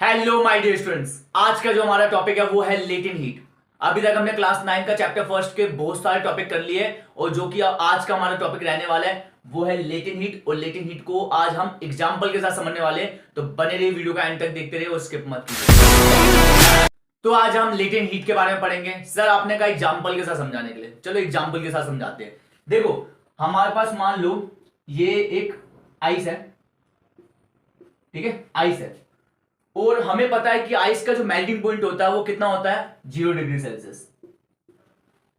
Hello my dear students, आज का जो हमारा टॉपिक है वो है लेटेंट हीट। अभी तक हमने क्लास 9 का चैप्टर फर्स्ट के बहुत सारे टॉपिक कर लिए और जो कि आज का हमारा टॉपिक रहने वाला है वो है लेटेंट हीट। और लेटेंट हीट को आज हम एग्जांपल के साथ समझने वाले हैं, तो बने रहिए, वीडियो का एंड तक देखते रहिए और स्किप मत कीजिए। तो आज हम लेटेंट हीट के बारे में पढ़ेंगे। सर आपने कहा एग्जाम्पल के साथ समझाने के लिए, चलो एग्जाम्पल के साथ समझाते हैं। देखो हमारे पास मान लो ये एक आइस है, ठीक है, आइस है और हमें पता है कि आइस का जो मेल्टिंग पॉइंट होता है वो कितना होता है, 0 डिग्री सेल्सियस।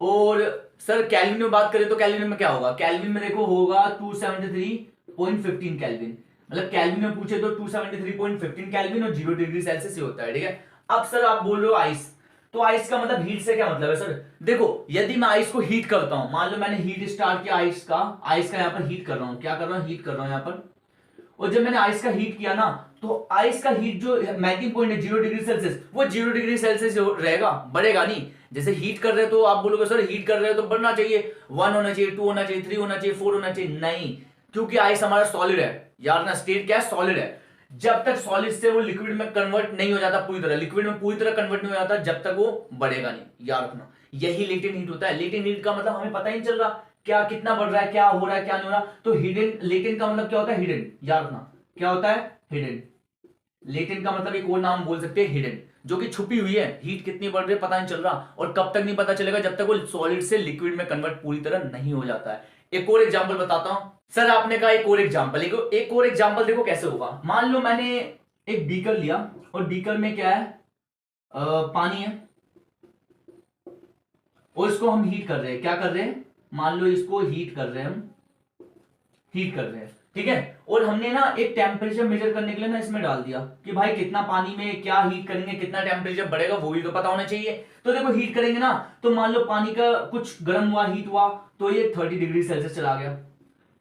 और सर केल्विन में बात करें तो केल्विन में क्या होगा, केल्विन में देखो होगा 273.15 केल्विन। मतलब केल्विन में पूछे तो 273.15 केल्विन और 0 डिग्री सेल्सियस ही होता है, ठीक है। अब सर आप बोल रहे हो आइस, तो आइस का मतलब हीट से क्या मतलब है सर। देखो यदि मैं आइस को हीट करता हूं, मान लो मैंने हीट स्टार्ट किया आइस का यहां पर हीट कर रहा हूं, क्या कर रहा हूं, हीट कर रहा हूं यहां पर। और जब मैंने आइस का हीट किया ना, तो आइस का हीट जो मेल्टिंग पॉइंट है 0 डिग्री सेल्सियस, वो 0 डिग्री सेल्सियस रहेगा, बढ़ेगा नहीं। जैसे हीट कर रहे हो तो आप बोलोगे सर हीट कर रहे हो तो बढ़ना चाहिए, 1 होना चाहिए, 2 होना चाहिए, 3 होना चाहिए, 4 होना चाहिए, नहीं। क्योंकि आइस हमारा सॉलिड है यार ना, स्टेट क्या है, सॉलिड है। जब तक सॉलिड से वो लिक्विड में कन्वर्ट नहीं हो जाता पूरी तरह, लिक्विड में पूरी तरह कन्वर्ट नहीं हो जाता, जब तक वो बढ़ेगा नहीं, याद रखना। यही लेटेंट हीट होता है। लेटेंट हीट का मतलब हमें पता ही नहीं चल रहा क्या कितना बढ़ रहा है, क्या हो रहा है, क्या नहीं हो रहा। तो हिडन, लेटेंट का मतलब क्या होता है, हिडन, याद रखना क्या होता है, हिडन। लेटेंट का मतलब एक और नाम बोल सकते हैं हिडन, जो कि छुपी हुई है। हीट कितनी बढ़ रही है पता नहीं चल रहा, और कब तक नहीं पता चलेगा, जब तक वो सॉलिड से लिक्विड में कन्वर्ट पूरी तरह नहीं हो जाता है। एक और एग्जांपल बताता हूं। सर आपने कहा एक और एग्जांपल, एक और एग्जांपल देखो कैसे होगा। मान लो मैंने एक बीकर लिया और बीकर में क्या है, पानी है, और इसको हम हीट कर रहे हैं। क्या कर रहे हैं, मान लो इसको हीट कर रहे हैं, हम हीट कर रहे हैं, ठीक है। और हमने ना एक टेम्परेचर मेजर करने के लिए ना इसमें डाल दिया कि भाई कितना पानी में क्या हीट करेंगे, कितना टेम्परेचर बढ़ेगा, वो भी तो पता होना चाहिए। तो देखो हीट करेंगे ना, तो मान लो पानी का कुछ गर्म हुआ, हीट हुआ, तो ये 30 डिग्री सेल्सियस चला गया,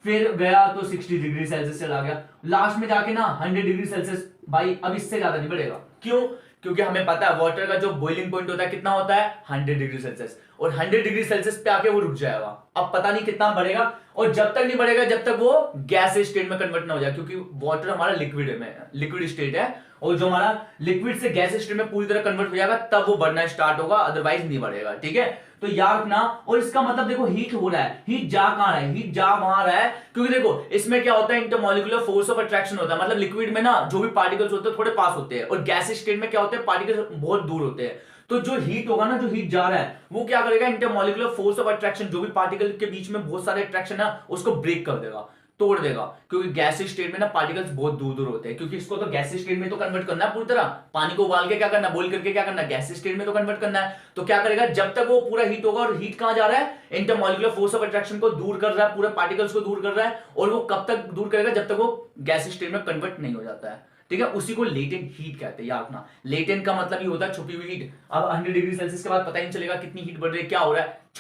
फिर गया तो 60 डिग्री सेल्सियस चला गया, लास्ट में जाके ना 100 डिग्री सेल्सियस। भाई अब इससे ज्यादा नहीं बढ़ेगा, क्यों, क्योंकि हमें पता है वाटर का जो बॉइलिंग पॉइंट होता है कितना होता है, 100 डिग्री सेल्सियस। और 100 डिग्री सेल्सियस पे आके वो रुक जाएगा। अब पता नहीं कितना बढ़ेगा, और जब तक नहीं बढ़ेगा जब तक वो गैस स्टेट में कन्वर्ट ना हो जाए, क्योंकि वाटर हमारा लिक्विड में, लिक्विड स्टेट है, और जो हमारा लिक्विड से गैस स्टेट में पूरी तरह कन्वर्ट हो जाएगा तब वो बढ़ना स्टार्ट होगा, अदरवाइज नहीं बढ़ेगा, ठीक है। तो याद रखना। और इसका मतलब देखो हीट हो रहा है, हीट जा कहां रहा है, हीट जा वहां रहा है, क्योंकि देखो इसमें क्या होता है, इंटरमोलिकुलर फोर्स ऑफ अट्रैक्शन होता है। मतलब लिक्विड में ना जो भी पार्टिकल्स होते हैं थोड़े पास होते हैं, और गैस स्टेट में क्या होते हैं, पार्टिकल्स बहुत दूर होते हैं। तो जो हीट होगा ना, जो हीट जा रहा है, वो क्या करेगा, इंटरमोलिकुलर फोर्स ऑफ अट्रैक्शन, जो भी पार्टिकल के बीच में बहुत सारे अट्रैक्शन है उसको ब्रेक कर देगा, तोड़ देगा। क्योंकि गैस स्टेट में ना पार्टिकल्स बहुत दूर दूर होते हैं, क्योंकि इसको तो गैस स्टेट में तो कन्वर्ट करना है पूरी तरह। पानी को उबाल के क्या करना है, बॉइल करके क्या करना है, गैस स्टेट में तो कन्वर्ट करना है। तो क्या करेगा, जब तक वो पूरा हीट होगा, और हीट कहां जा रहा है, इंटरमोलिकुलर फोर्स ऑफ अट्रैक्शन को दूर कर रहा है, पूरे पार्टिकल्स को दूर कर रहा है। और वो कब तक दूर करेगा, जब तक वो गैस स्टेट में कन्वर्ट नहीं हो जाता है, ठीक है। उसी को लेटेंट हीट कहते हैं, याद रखना। लेटेंट का मतलब ही होता है छुपी हुई हीट। अब 100 डिग्री सेल्सियस के बाद पता ही नहीं चलेगा कितनी हीट बढ़ रही है, क्या हो रहा है।